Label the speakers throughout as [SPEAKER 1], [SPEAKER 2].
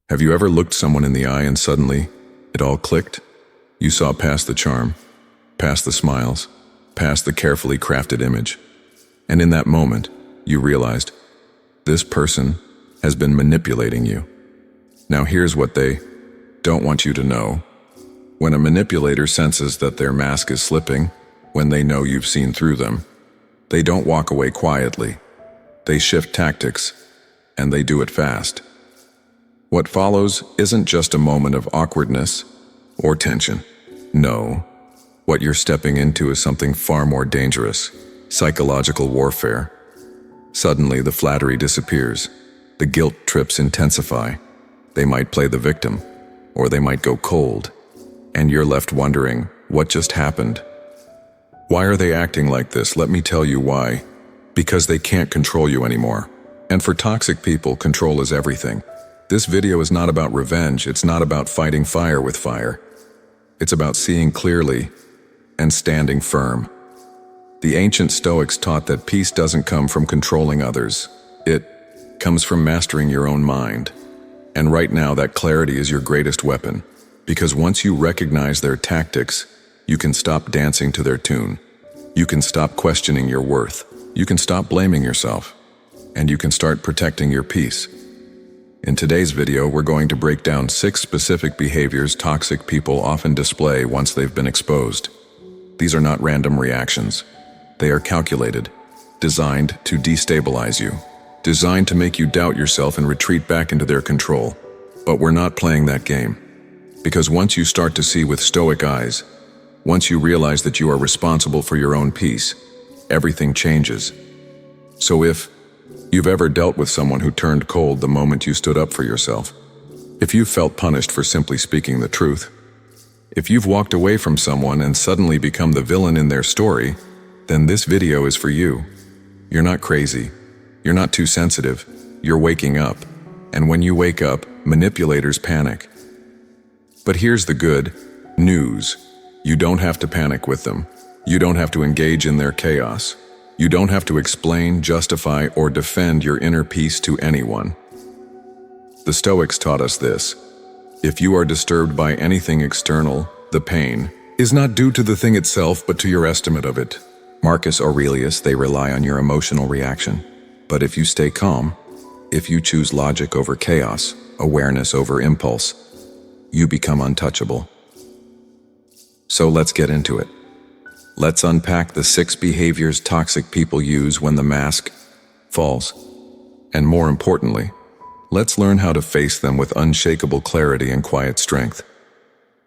[SPEAKER 1] Have you ever looked someone in the eye and suddenly it all clicked? You saw past the charm, past the smiles, past the carefully crafted image. And in that moment, you realized, this person has been manipulating you. Now here's what they don't want you to know. When a manipulator senses that their mask is slipping, when they know you've seen through them, they don't walk away quietly. They shift tactics, and they do it fast. What follows isn't just a moment of awkwardness or tension. No, what you're stepping into is something far more dangerous: psychological warfare. Suddenly, the flattery disappears. The guilt trips intensify. They might play the victim, or they might go cold, and you're left wondering, what just happened? Why are they acting like this? Let me tell you why. Because they can't control you anymore. And for toxic people, control is everything. This video is not about revenge. It's not about fighting fire with fire. It's about seeing clearly and standing firm. The ancient Stoics taught that peace doesn't come from controlling others. It comes from mastering your own mind. And right now, that clarity is your greatest weapon. Because once you recognize their tactics, you can stop dancing to their tune. You can stop questioning your worth. You can stop blaming yourself. And you can start protecting your peace. In today's video, we're going to break down 6 specific behaviors toxic people often display once they've been exposed. These are not random reactions. They are calculated, designed to destabilize you, designed to make you doubt yourself and retreat back into their control. But we're not playing that game. Because once you start to see with Stoic eyes, once you realize that you are responsible for your own peace, everything changes. So if you've ever dealt with someone who turned cold the moment you stood up for yourself, if you've felt punished for simply speaking the truth, if you've walked away from someone and suddenly become the villain in their story, then this video is for you. You're not crazy. You're not too sensitive. You're waking up. And when you wake up, manipulators panic. But here's the good news. You don't have to panic with them. You don't have to engage in their chaos. You don't have to explain, justify, or defend your inner peace to anyone. The Stoics taught us this. If you are disturbed by anything external, the pain is not due to the thing itself, but to your estimate of it. Marcus Aurelius, they rely on your emotional reaction. But if you stay calm, if you choose logic over chaos, awareness over impulse, you become untouchable. So let's get into it. Let's unpack the 6 behaviors toxic people use when the mask falls. And more importantly, let's learn how to face them with unshakable clarity and quiet strength.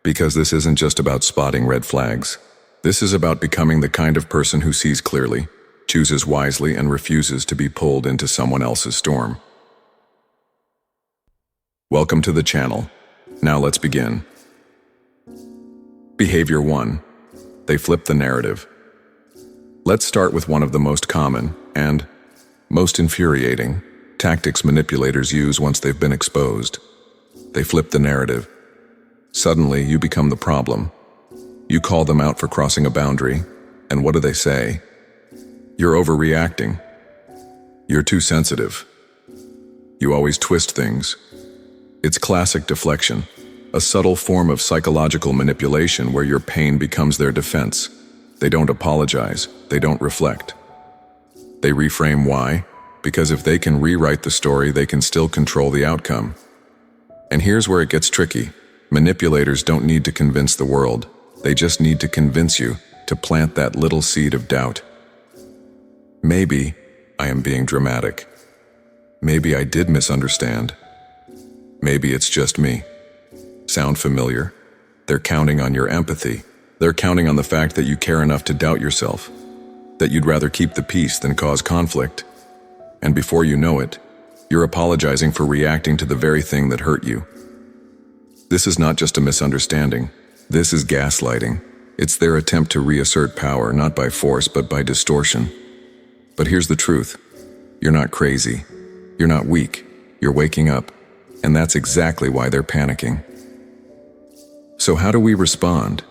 [SPEAKER 1] Because this isn't just about spotting red flags. This is about becoming the kind of person who sees clearly, chooses wisely, and refuses to be pulled into someone else's storm. Welcome to the channel. Now let's begin. Behavior 1. They flip the narrative. Let's start with one of the most common and most infuriating tactics manipulators use once they've been exposed. They flip the narrative. Suddenly, you become the problem. You call them out for crossing a boundary, and what do they say? You're overreacting. You're too sensitive. You always twist things. It's classic deflection. A subtle form of psychological manipulation where your pain becomes their defense. They don't apologize. They don't reflect. They reframe. Why? Because if they can rewrite the story, they can still control the outcome. And here's where it gets tricky. Manipulators don't need to convince the world. They just need to convince you, to plant that little seed of doubt. Maybe I am being dramatic. Maybe I did misunderstand. Maybe it's just me. Sound familiar? They're counting on your empathy. They're counting on the fact that you care enough to doubt yourself, that you'd rather keep the peace than cause conflict. And before you know it, you're apologizing for reacting to the very thing that hurt you. This is not just a misunderstanding. This is gaslighting. It's their attempt to reassert power, not by force, but by distortion. But here's the truth. You're not crazy. You're not weak. You're waking up. And that's exactly why they're panicking. So how do we respond?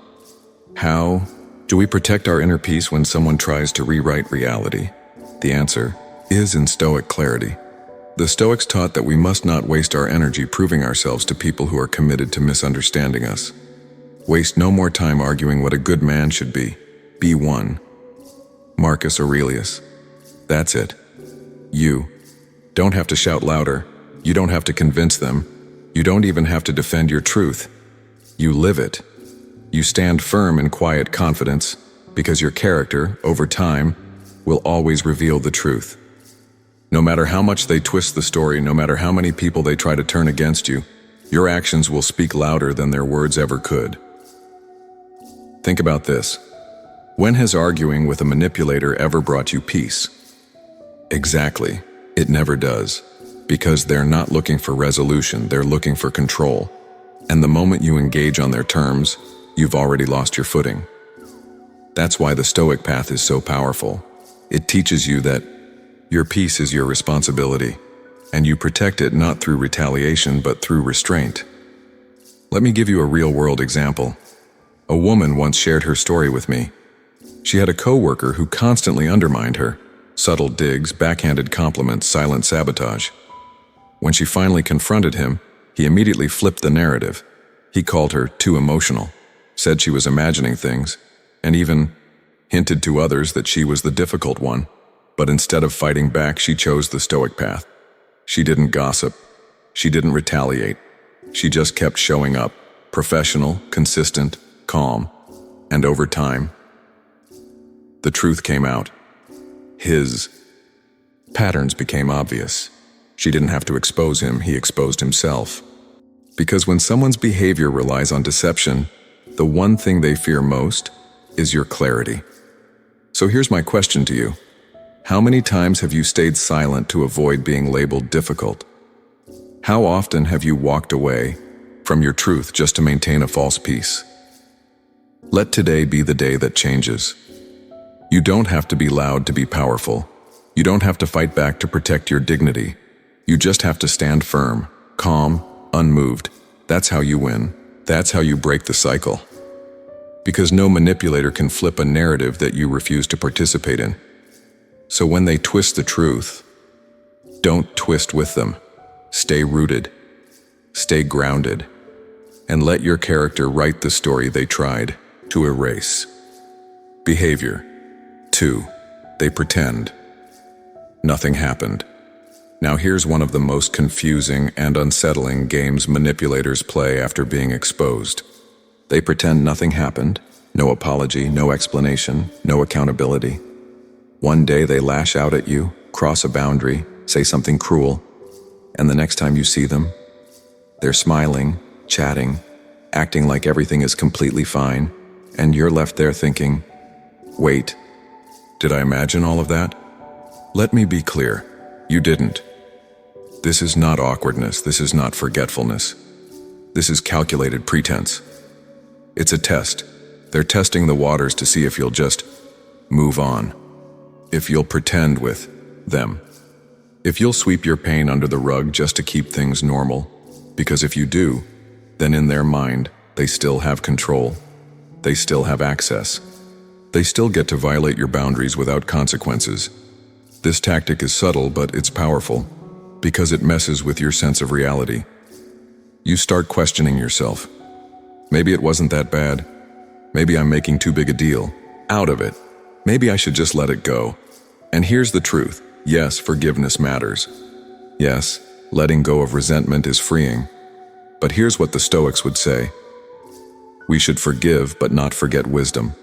[SPEAKER 1] How do we protect our inner peace when someone tries to rewrite reality? The answer is in Stoic clarity. The Stoics taught that we must not waste our energy proving ourselves to people who are committed to misunderstanding us. Waste no more time arguing what a good man should be. Be one. Marcus Aurelius. That's it. You don't have to shout louder. You don't have to convince them. You don't even have to defend your truth. You live it. You stand firm in quiet confidence because your character, over time, will always reveal the truth. No matter how much they twist the story, no matter how many people they try to turn against you, your actions will speak louder than their words ever could. Think about this. When has arguing with a manipulator ever brought you peace? Exactly. It never does. Because they're not looking for resolution, they're looking for control. And the moment you engage on their terms, you've already lost your footing. That's why the Stoic path is so powerful. It teaches you that your peace is your responsibility, and you protect it not through retaliation but through restraint. Let me give you a real-world example. A woman once shared her story with me. She had a coworker who constantly undermined her. Subtle digs, backhanded compliments, silent sabotage. When she finally confronted him, he immediately flipped the narrative. He called her too emotional, said she was imagining things, and even hinted to others that she was the difficult one. But instead of fighting back, she chose the Stoic path. She didn't gossip. She didn't retaliate. She just kept showing up, professional, consistent, calm. And over time, the truth came out. His patterns became obvious. She didn't have to expose him, he exposed himself. Because when someone's behavior relies on deception, the one thing they fear most is your clarity. So here's my question to you. How many times have you stayed silent to avoid being labeled difficult? How often have you walked away from your truth just to maintain a false peace? Let today be the day that changes. You don't have to be loud to be powerful. You don't have to fight back to protect your dignity. You just have to stand firm, calm, unmoved. That's how you win. That's how you break the cycle. Because no manipulator can flip a narrative that you refuse to participate in. So when they twist the truth, don't twist with them. Stay rooted. Stay grounded. And let your character write the story they tried to erase. Behavior. 2. They pretend. Nothing happened. Now here's one of the most confusing and unsettling games manipulators play after being exposed. They pretend nothing happened. No apology, no explanation, no accountability. One day they lash out at you, cross a boundary, say something cruel, and the next time you see them, they're smiling, chatting, acting like everything is completely fine, and you're left there thinking, wait, did I imagine all of that? Let me be clear, you didn't. This is not awkwardness, this is not forgetfulness. This is calculated pretense. It's a test. They're testing the waters to see if you'll just move on. If you'll pretend with them. If you'll sweep your pain under the rug just to keep things normal. Because if you do, then in their mind, they still have control. They still have access. They still get to violate your boundaries without consequences. This tactic is subtle, but it's powerful, because it messes with your sense of reality. You start questioning yourself. Maybe it wasn't that bad. Maybe I'm making too big a deal out of it. Maybe I should just let it go. And here's the truth. Yes, forgiveness matters. Yes, letting go of resentment is freeing. But here's what the Stoics would say. We should forgive but not forget wisdom.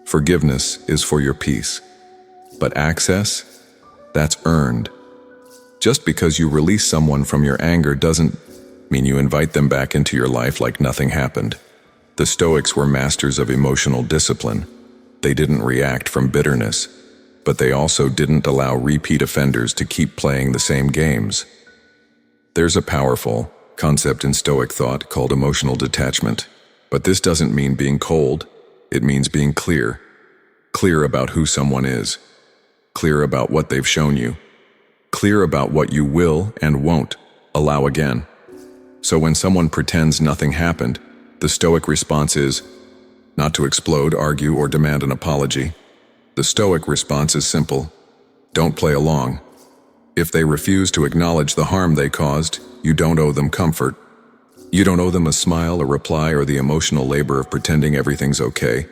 [SPEAKER 1] Forgiveness is for your peace. But access? That's earned. Just because you release someone from your anger doesn't mean you invite them back into your life like nothing happened. The Stoics were masters of emotional discipline. They didn't react from bitterness, but they also didn't allow repeat offenders to keep playing the same games. There's a powerful concept in Stoic thought called emotional detachment. But this doesn't mean being cold. It means being clear. Clear about who someone is. Clear about what they've shown you. Clear about what you will and won't allow again. So when someone pretends nothing happened, the Stoic response is not to explode, argue, or demand an apology. The Stoic response is simple. Don't play along. If they refuse to acknowledge the harm they caused, you don't owe them comfort. You don't owe them a smile, a reply, or the emotional labor of pretending everything's okay.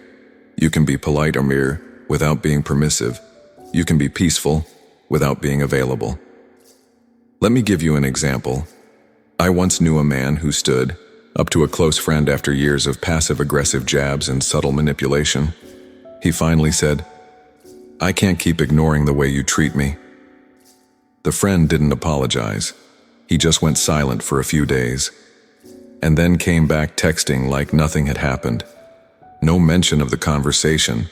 [SPEAKER 1] You can be polite or mere without being permissive. You can be peaceful without being available. Let me give you an example. I once knew a man who stood up to a close friend after years of passive-aggressive jabs and subtle manipulation. He finally said, "I can't keep ignoring the way you treat me." The friend didn't apologize. He just went silent for a few days, and then came back texting like nothing had happened. No mention of the conversation,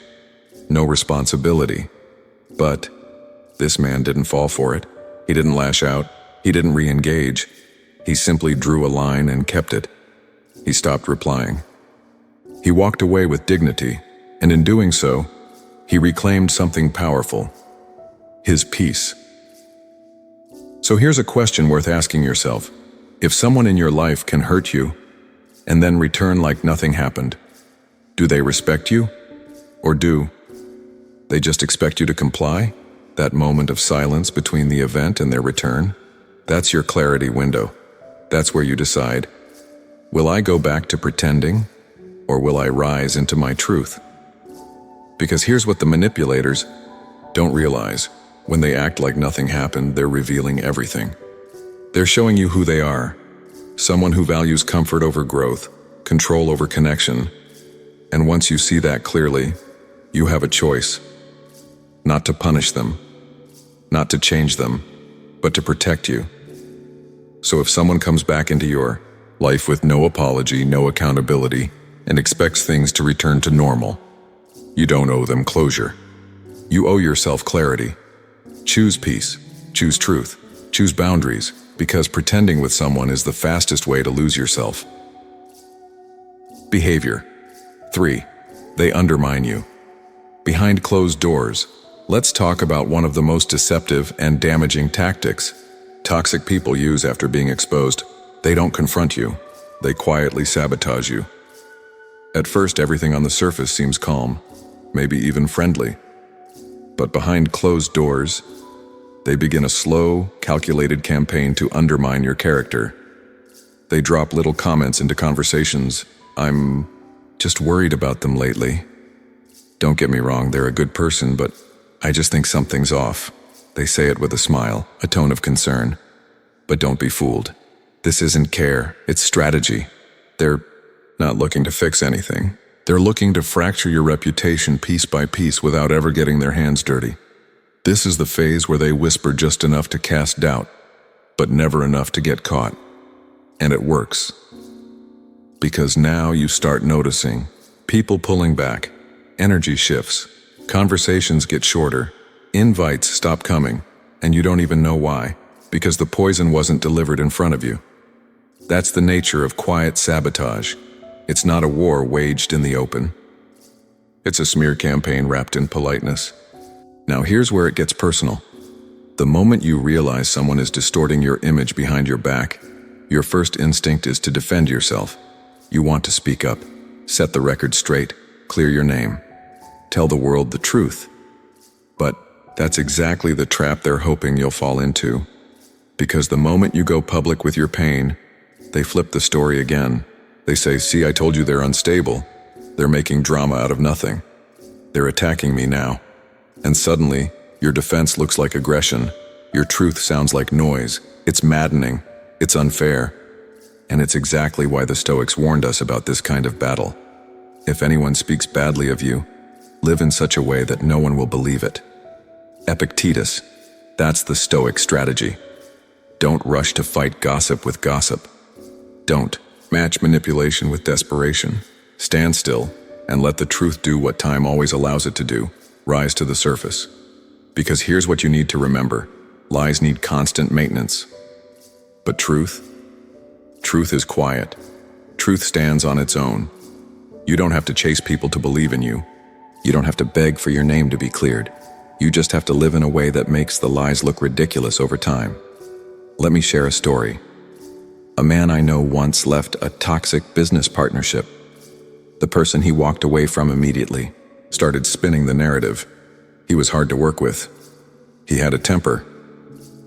[SPEAKER 1] no responsibility. But this man didn't fall for it. He didn't lash out. He didn't re-engage. He simply drew a line and kept it. He stopped replying. He walked away with dignity, and in doing so, he reclaimed something powerful: his peace. So here's a question worth asking yourself. If someone in your life can hurt you and then return like nothing happened, do they respect you? Or do they just expect you to comply? That moment of silence between the event and their return, that's your clarity window. That's where you decide, will I go back to pretending, or will I rise into my truth? Because here's what the manipulators don't realize. When they act like nothing happened, they're revealing everything. They're showing you who they are, someone who values comfort over growth, control over connection. And once you see that clearly, you have a choice. Not to punish them, not to change them, but to protect you. So if someone comes back into your life with no apology, no accountability, and expects things to return to normal, you don't owe them closure. You owe yourself clarity. Choose peace, choose truth, choose boundaries, because pretending with someone is the fastest way to lose yourself. Behavior. 3. They undermine you. Behind closed doors, let's talk about one of the most deceptive and damaging tactics toxic people use after being exposed. They don't confront you. They quietly sabotage you. At first, everything on the surface seems calm, maybe even friendly. But behind closed doors, they begin a slow, calculated campaign to undermine your character. They drop little comments into conversations. "I'm just worried about them lately. Don't get me wrong, they're a good person, but I just think something's off." They say it with a smile, a tone of concern. But don't be fooled. This isn't care, it's strategy. They're not looking to fix anything. They're looking to fracture your reputation piece by piece without ever getting their hands dirty. This is the phase where they whisper just enough to cast doubt, but never enough to get caught. And it works. Because now you start noticing people pulling back, energy shifts, conversations get shorter, invites stop coming, and you don't even know why, because the poison wasn't delivered in front of you. That's the nature of quiet sabotage. It's not a war waged in the open. It's a smear campaign wrapped in politeness. Now here's where it gets personal. The moment you realize someone is distorting your image behind your back, your first instinct is to defend yourself. You want to speak up, set the record straight, clear your name, tell the world the truth. But that's exactly the trap they're hoping you'll fall into. Because the moment you go public with your pain, they flip the story again. They say, "See, I told you they're unstable." They're making drama out of nothing. They're attacking me now. And suddenly, your defense looks like aggression. Your truth sounds like noise. It's maddening. It's unfair. And it's exactly why the Stoics warned us about this kind of battle. If anyone speaks badly of you, live in such a way that no one will believe it. Epictetus. That's the Stoic strategy. Don't rush to fight gossip with gossip. Don't match manipulation with desperation. Stand still and let the truth do what time always allows it to do. Rise to the surface. Because here's what you need to remember. Lies need constant maintenance. But truth is quiet. Truth stands on its own. You don't have to chase people to believe in you. You don't have to beg for your name to be cleared. You just have to live in a way that makes the lies look ridiculous over time. Let me share a story. A man I know once left a toxic business partnership. The person he walked away from immediately started spinning the narrative. He was hard to work with. He had a temper.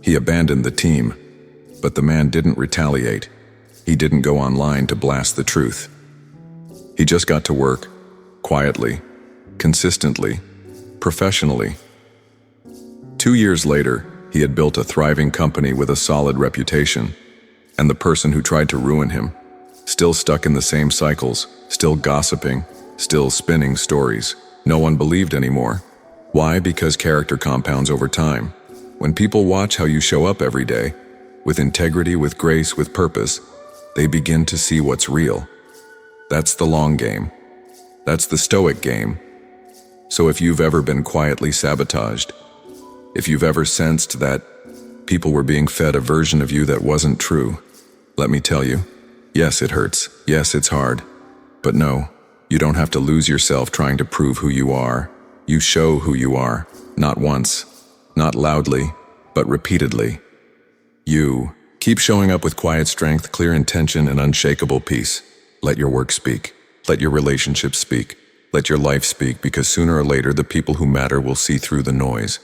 [SPEAKER 1] He abandoned the team, but the man didn't retaliate. He didn't go online to blast the truth. He just got to work, quietly, consistently, professionally. 2 years later, he had built a thriving company with a solid reputation, and the person who tried to ruin him, still stuck in the same cycles, still gossiping, still spinning stories. No one believed anymore. Why? Because character compounds over time. When people watch how you show up every day, with integrity, with grace, with purpose, they begin to see what's real. That's the long game. That's the Stoic game. So if you've ever been quietly sabotaged, if you've ever sensed that people were being fed a version of you that wasn't true, let me tell you, yes, it hurts. Yes, it's hard. But no, you don't have to lose yourself trying to prove who you are. You show who you are, not once, not loudly, but repeatedly. You keep showing up with quiet strength, clear intention, and unshakable peace. Let your work speak. Let your relationships speak. Let your life speak, because sooner or later the people who matter will see through the noise.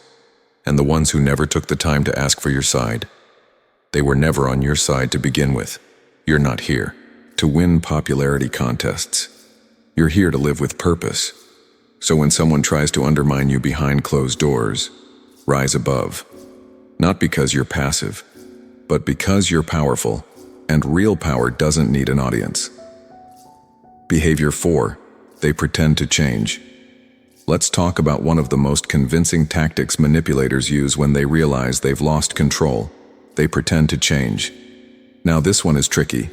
[SPEAKER 1] And the ones who never took the time to ask for your side, they were never on your side to begin with. You're not here to win popularity contests. You're here to live with purpose. So when someone tries to undermine you behind closed doors, rise above. Not because you're passive, but because you're powerful, and real power doesn't need an audience. Behavior 4. They pretend to change. Let's talk about one of the most convincing tactics manipulators use when they realize they've lost control. They pretend to change. Now this one is tricky,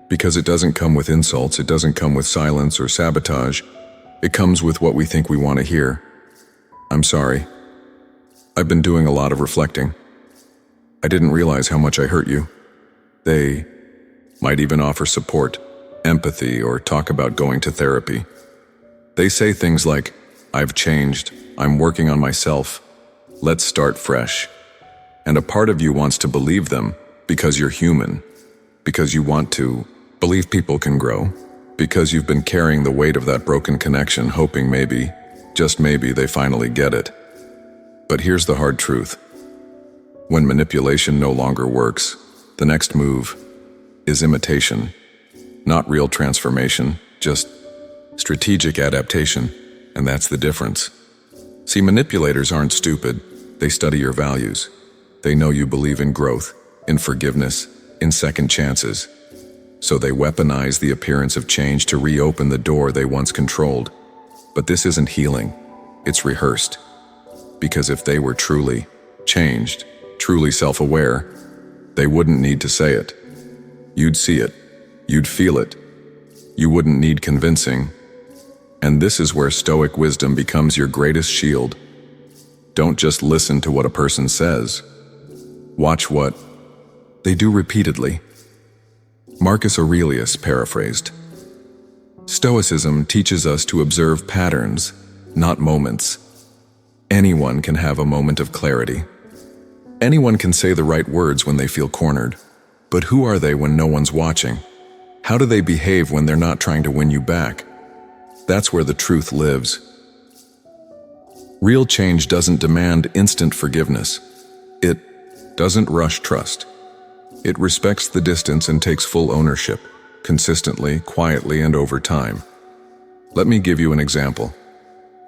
[SPEAKER 1] because it doesn't come with insults, it doesn't come with silence or sabotage. It comes with what we think we want to hear. I'm sorry. I've been doing a lot of reflecting. I didn't realize how much I hurt you. They might even offer support, empathy, or talk about going to therapy. They say things like, I've changed, I'm working on myself, let's start fresh. And a part of you wants to believe them because you're human, because you want to believe people can grow, because you've been carrying the weight of that broken connection, hoping maybe, just maybe, they finally get it. But here's the hard truth. When manipulation no longer works, the next move is imitation. Not real transformation, just strategic adaptation, and that's the difference. See, manipulators aren't stupid. They study your values. They know you believe in growth, in forgiveness, in second chances. So they weaponize the appearance of change to reopen the door they once controlled. But this isn't healing. It's rehearsed. Because if they were truly changed, truly self-aware, they wouldn't need to say it. You'd see it. You'd feel it. You wouldn't need convincing. And this is where Stoic wisdom becomes your greatest shield. Don't just listen to what a person says. Watch what they do repeatedly. Marcus Aurelius paraphrased, Stoicism teaches us to observe patterns, not moments. Anyone can have a moment of clarity. Anyone can say the right words when they feel cornered. But who are they when no one's watching? How do they behave when they're not trying to win you back? That's where the truth lives. Real change doesn't demand instant forgiveness. It doesn't rush trust. It respects the distance and takes full ownership, consistently, quietly, and over time. Let me give you an example.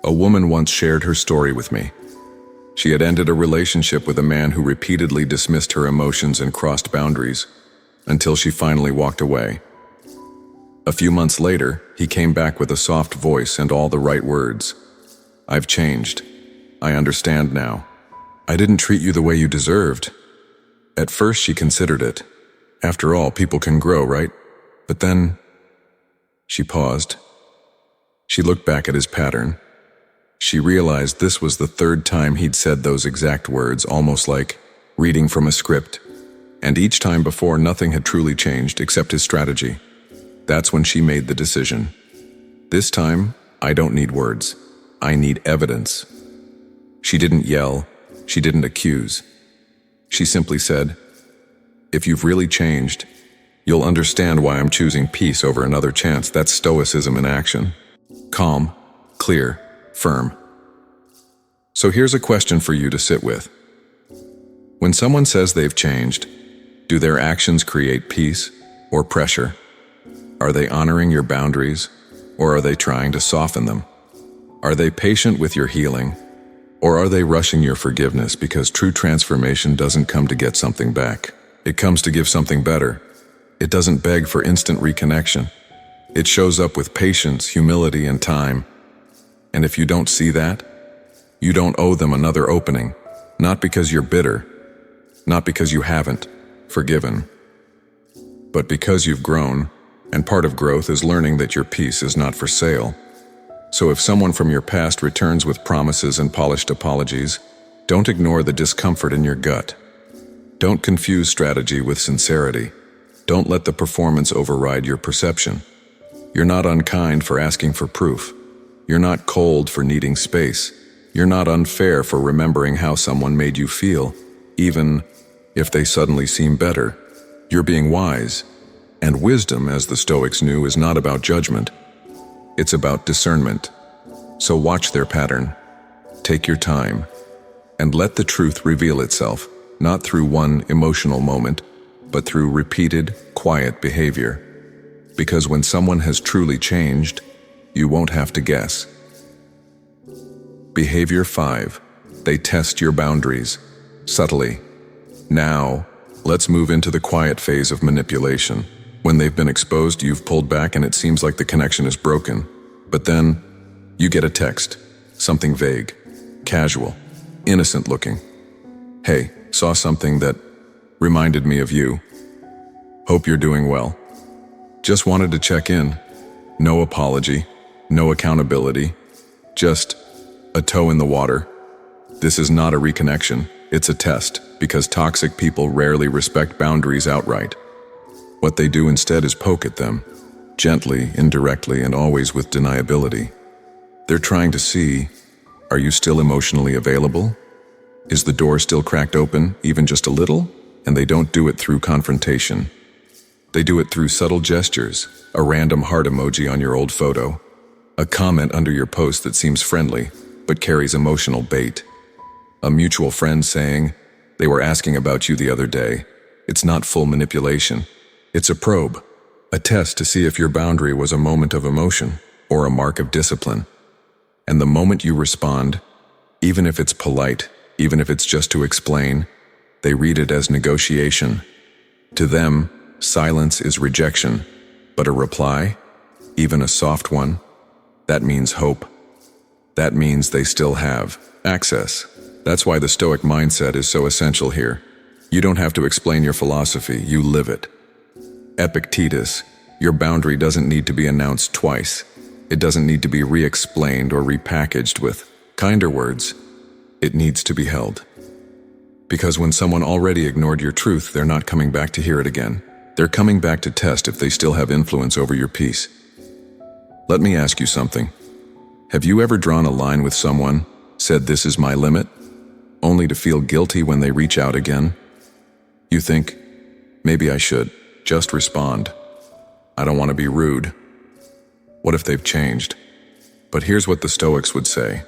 [SPEAKER 1] A woman once shared her story with me. She had ended a relationship with a man who repeatedly dismissed her emotions and crossed boundaries, until she finally walked away. A few months later, he came back with a soft voice and all the right words. I've changed. I understand now. I didn't treat you the way you deserved. At first she considered it. After all, people can grow, right? But then she paused. She looked back at his pattern. She realized this was the third time he'd said those exact words, almost like reading from a script. And each time before, nothing had truly changed except his strategy. That's when she made the decision. This time, I don't need words. I need evidence. She didn't yell. She didn't accuse. She simply said, if you've really changed, you'll understand why I'm choosing peace over another chance. That's stoicism in action. Calm, clear, firm. So here's a question for you to sit with. When someone says they've changed, do their actions create peace or pressure? Are they honoring your boundaries, or are they trying to soften them? Are they patient with your healing, or are they rushing your forgiveness? Because true transformation doesn't come to get something back. It comes to give something better. It doesn't beg for instant reconnection. It shows up with patience, humility, and time. And if you don't see that, you don't owe them another opening, not because you're bitter, not because you haven't forgiven, but because you've grown, and part of growth is learning that your peace is not for sale. So if someone from your past returns with promises and polished apologies, don't ignore the discomfort in your gut. Don't confuse strategy with sincerity. Don't let the performance override your perception. You're not unkind for asking for proof. You're not cold for needing space. You're not unfair for remembering how someone made you feel, even if they suddenly seem better. You're being wise. And wisdom, as the Stoics knew, is not about judgment. It's about discernment. So watch their pattern. Take your time. And let the truth reveal itself, not through one emotional moment, but through repeated, quiet behavior. Because when someone has truly changed, you won't have to guess. Behavior 5. They test your boundaries, subtly. Now, let's move into the quiet phase of manipulation. When they've been exposed, you've pulled back and it seems like the connection is broken. But then, you get a text, something vague, casual, innocent looking. Hey, saw something that reminded me of you. Hope you're doing well. Just wanted to check in. No apology, no accountability, just a toe in the water. This is not a reconnection, it's a test, because toxic people rarely respect boundaries outright. What they do instead is poke at them, gently, indirectly, and always with deniability. They're trying to see, are you still emotionally available? Is the door still cracked open, even just a little? And they don't do it through confrontation. They do it through subtle gestures, a random heart emoji on your old photo, a comment under your post that seems friendly, but carries emotional bait, a mutual friend saying, they were asking about you the other day. It's not full manipulation. It's a probe, a test to see if your boundary was a moment of emotion or a mark of discipline. And the moment you respond, even if it's polite, even if it's just to explain, they read it as negotiation. To them, silence is rejection, but a reply, even a soft one, that means hope. That means they still have access. That's why the Stoic mindset is so essential here. You don't have to explain your philosophy, you live it. Epictetus, your boundary doesn't need to be announced twice. It doesn't need to be re-explained or repackaged with kinder words. It needs to be held. Because when someone already ignored your truth, they're not coming back to hear it again. They're coming back to test if they still have influence over your peace. Let me ask you something. Have you ever drawn a line with someone, said this is my limit, only to feel guilty when they reach out again? You think, maybe I should just respond. I don't want to be rude. What if they've changed? But here's what the Stoics would say.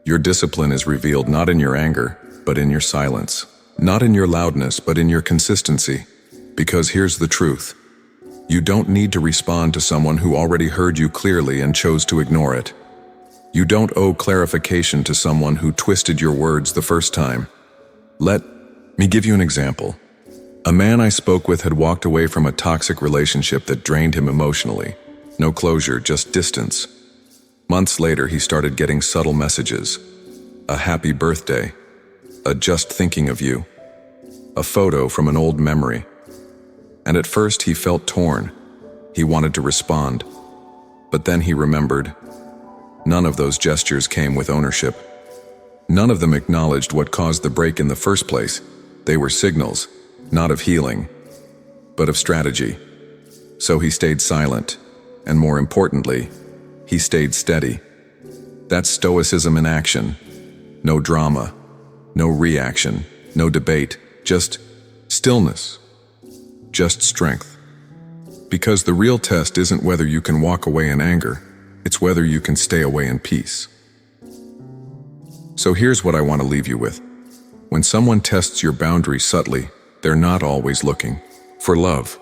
[SPEAKER 1] Your discipline is revealed not in your anger, but in your silence. Not in your loudness, but in your consistency. Because here's the truth. You don't need to respond to someone who already heard you clearly and chose to ignore it. You don't owe clarification to someone who twisted your words the first time. Let me give you an example. A man I spoke with had walked away from a toxic relationship that drained him emotionally. No closure, just distance. Months later, he started getting subtle messages. A happy birthday. A just thinking of you. A photo from an old memory. And at first he felt torn. He wanted to respond. But then he remembered. None of those gestures came with ownership. None of them acknowledged what caused the break in the first place. They were signals, not of healing, but of strategy. So he stayed silent, and more importantly, he stayed steady. That's stoicism in action. No drama, no reaction, no debate, just stillness, just strength. Because the real test isn't whether you can walk away in anger, it's whether you can stay away in peace. So here's what I want to leave you with. When someone tests your boundary subtly, they're not always looking for love.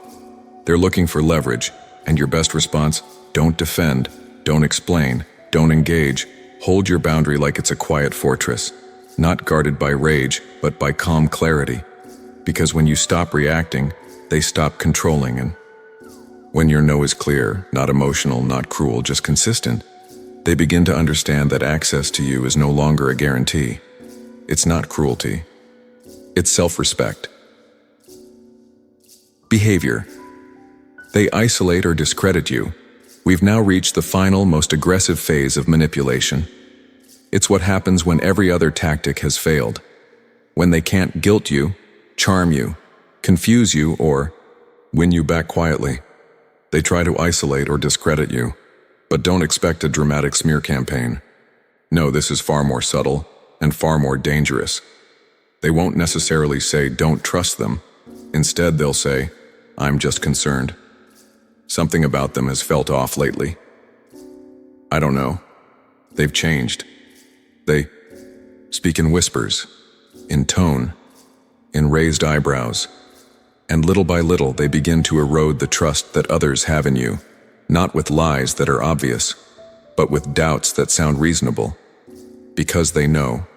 [SPEAKER 1] They're looking for leverage, and your best response: don't defend, don't explain, don't engage. Hold your boundary like it's a quiet fortress, not guarded by rage, but by calm clarity. Because when you stop reacting, they stop controlling, and when your no is clear, not emotional, not cruel, just consistent, they begin to understand that access to you is no longer a guarantee. It's not cruelty. It's self-respect. Behavior. They isolate or discredit you. We've now reached the final, most aggressive phase of manipulation. It's what happens when every other tactic has failed. When they can't guilt you, charm you, confuse you, or win you back quietly. They try to isolate or discredit you, but don't expect a dramatic smear campaign. No, this is far more subtle and far more dangerous. They won't necessarily say, "Don't trust them." Instead, they'll say, "I'm just concerned. Something about them has felt off lately. I don't know. They've changed." They speak in whispers, in tone, in raised eyebrows, and little by little they begin to erode the trust that others have in you, not with lies that are obvious, but with doubts that sound reasonable. Because they know,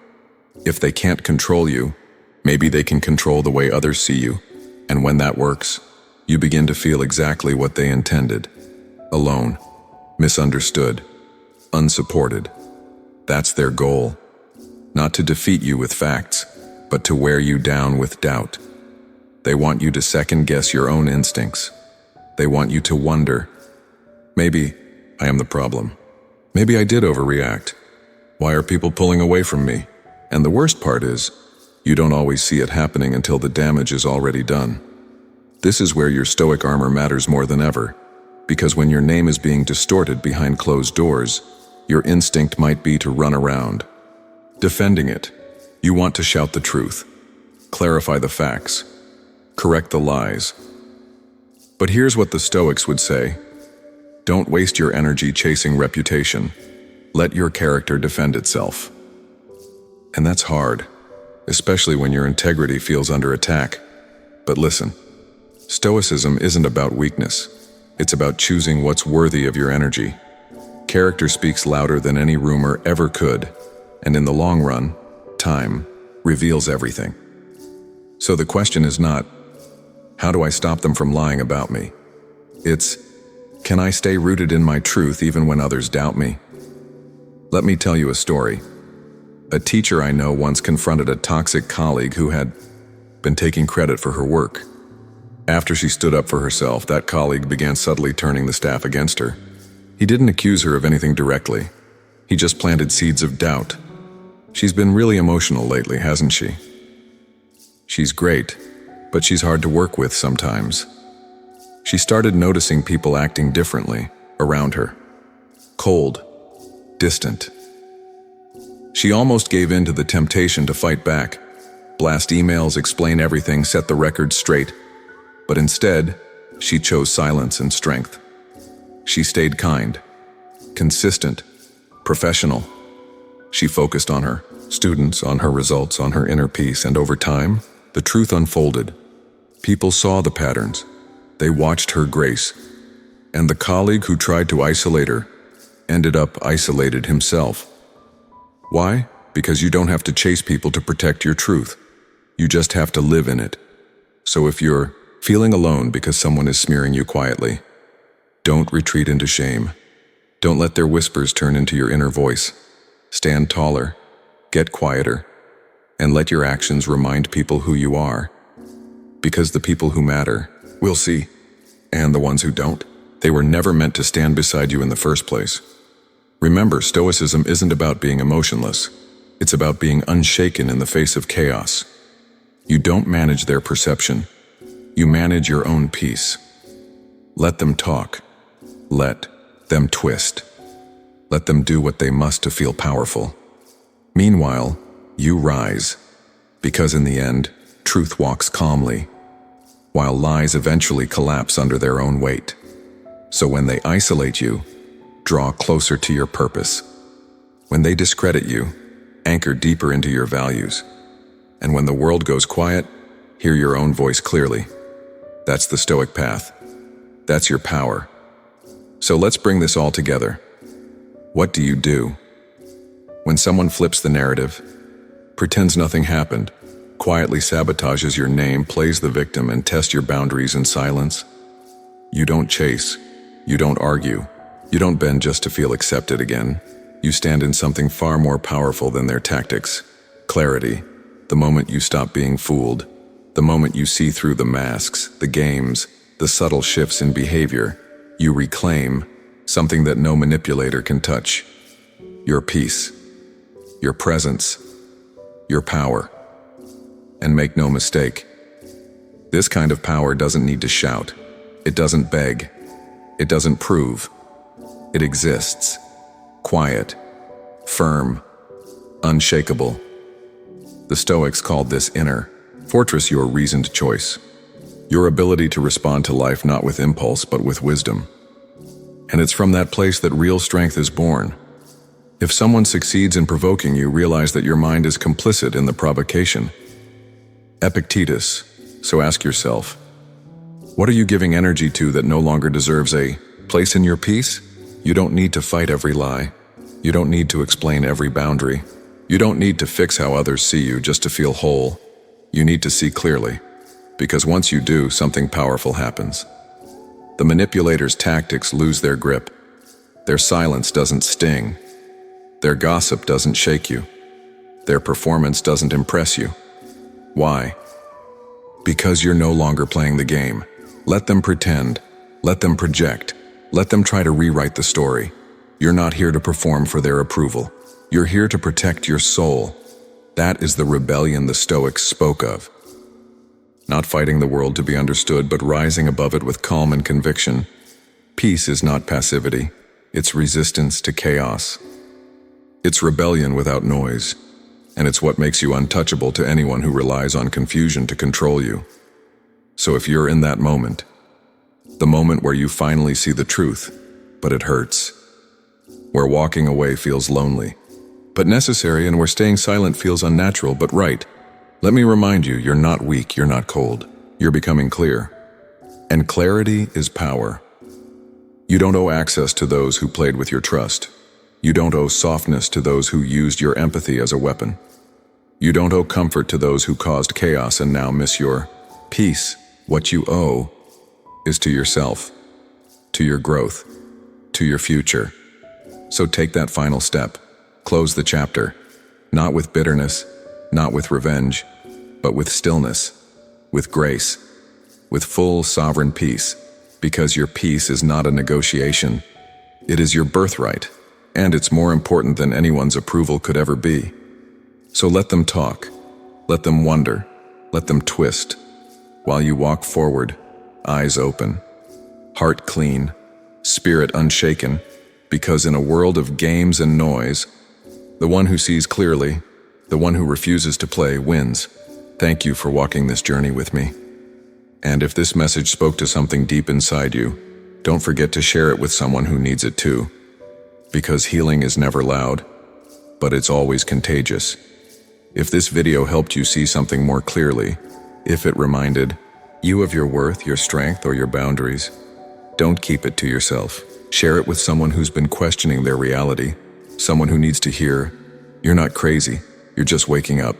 [SPEAKER 1] if they can't control you, maybe they can control the way others see you, and when that works, you begin to feel exactly what they intended: alone, misunderstood, unsupported. That's their goal. Not to defeat you with facts, but to wear you down with doubt. They want you to second-guess your own instincts. They want you to wonder, maybe I am the problem. Maybe I did overreact. Why are people pulling away from me? And the worst part is, you don't always see it happening until the damage is already done. This is where your stoic armor matters more than ever, because when your name is being distorted behind closed doors, your instinct might be to run around, defending it. You want to shout the truth, clarify the facts, correct the lies. But here's what the Stoics would say: don't waste your energy chasing reputation. Let your character defend itself. And that's hard, especially when your integrity feels under attack. But listen, Stoicism isn't about weakness. It's about choosing what's worthy of your energy. Character speaks louder than any rumor ever could, and in the long run, time reveals everything. So the question is not, how do I stop them from lying about me? It's, can I stay rooted in my truth even when others doubt me? Let me tell you a story. A teacher I know once confronted a toxic colleague who had been taking credit for her work. After she stood up for herself, that colleague began subtly turning the staff against her. He didn't accuse her of anything directly. He just planted seeds of doubt. She's been really emotional lately, hasn't she? She's great, but she's hard to work with sometimes. She started noticing people acting differently around her. Cold, distant. She almost gave in to the temptation to fight back, blast emails, explain everything, set the record straight. But instead, she chose silence and strength. She stayed kind, consistent, professional. She focused on her students, on her results, on her inner peace, and over time, the truth unfolded. People saw the patterns. They watched her grace. And the colleague who tried to isolate her ended up isolated himself. Why? Because you don't have to chase people to protect your truth. You just have to live in it. So if you're feeling alone because someone is smearing you quietly, don't retreat into shame. Don't let their whispers turn into your inner voice. Stand taller, get quieter, and let your actions remind people who you are. Because the people who matter will see, and the ones who don't, they were never meant to stand beside you in the first place. Remember, Stoicism isn't about being emotionless. It's about being unshaken in the face of chaos. You don't manage their perception. You manage your own peace. Let them talk. Let them twist. Let them do what they must to feel powerful. Meanwhile, you rise, because in the end, truth walks calmly, while lies eventually collapse under their own weight. So when they isolate you, draw closer to your purpose. When they discredit you, anchor deeper into your values. And when the world goes quiet, hear your own voice clearly. That's the Stoic path. That's your power. So let's bring this all together. What do you do? When someone flips the narrative, pretends nothing happened, quietly sabotages your name, plays the victim, and tests your boundaries in silence, you don't chase, you don't argue, you don't bend just to feel accepted again. You stand in something far more powerful than their tactics. Clarity. The moment you stop being fooled, the moment you see through the masks, the games, the subtle shifts in behavior, you reclaim something that no manipulator can touch. Your peace, your presence, your power. And make no mistake, this kind of power doesn't need to shout. It doesn't beg. It doesn't prove. It exists. Quiet, firm, unshakable. The Stoics called this inner fortress your reasoned choice, your ability to respond to life not with impulse but with wisdom. And it's from that place that real strength is born. If someone succeeds in provoking you, realize that your mind is complicit in the provocation. Epictetus. So ask yourself, what are you giving energy to that no longer deserves a place in your peace? You don't need to fight every lie. You don't need to explain every boundary. You don't need to fix how others see you just to feel whole. You need to see clearly, because once you do, something powerful happens. The manipulator's tactics lose their grip. Their silence doesn't sting. Their gossip doesn't shake you. Their performance doesn't impress you. Why? Because you're no longer playing the game. Let them pretend. Let them project. Let them try to rewrite the story. You're not here to perform for their approval. You're here to protect your soul. That is the rebellion the Stoics spoke of. Not fighting the world to be understood, but rising above it with calm and conviction. Peace is not passivity. It's resistance to chaos. It's rebellion without noise. And it's what makes you untouchable to anyone who relies on confusion to control you. So if you're in that moment, the moment where you finally see the truth, but it hurts, where walking away feels lonely, but necessary, and where staying silent feels unnatural, but right, let me remind you, you're not weak, you're not cold, you're becoming clear. And clarity is power. You don't owe access to those who played with your trust. You don't owe softness to those who used your empathy as a weapon. You don't owe comfort to those who caused chaos and now miss your peace. What you owe is to yourself, to your growth, to your future. So take that final step. Close the chapter, not with bitterness, not with revenge, but with stillness, with grace, with full sovereign peace, because your peace is not a negotiation. It is your birthright, and it's more important than anyone's approval could ever be. So let them talk, let them wonder, let them twist, while you walk forward, eyes open, heart clean, spirit unshaken, because in a world of games and noise, the one who sees clearly, the one who refuses to play, wins. Thank you for walking this journey with me. And if this message spoke to something deep inside you, don't forget to share it with someone who needs it too. Because healing is never loud, but it's always contagious. If this video helped you see something more clearly, if it reminded you of your worth, your strength, or your boundaries, don't keep it to yourself. Share it with someone who's been questioning their reality, someone who needs to hear, you're not crazy, you're just waking up.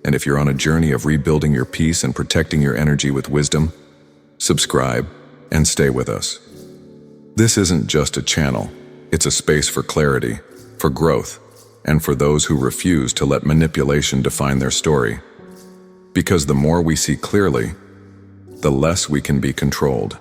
[SPEAKER 1] And if you're on a journey of rebuilding your peace and protecting your energy with wisdom, subscribe and stay with us. This isn't just a channel, it's a space for clarity, for growth, and for those who refuse to let manipulation define their story. Because the more we see clearly, the less we can be controlled.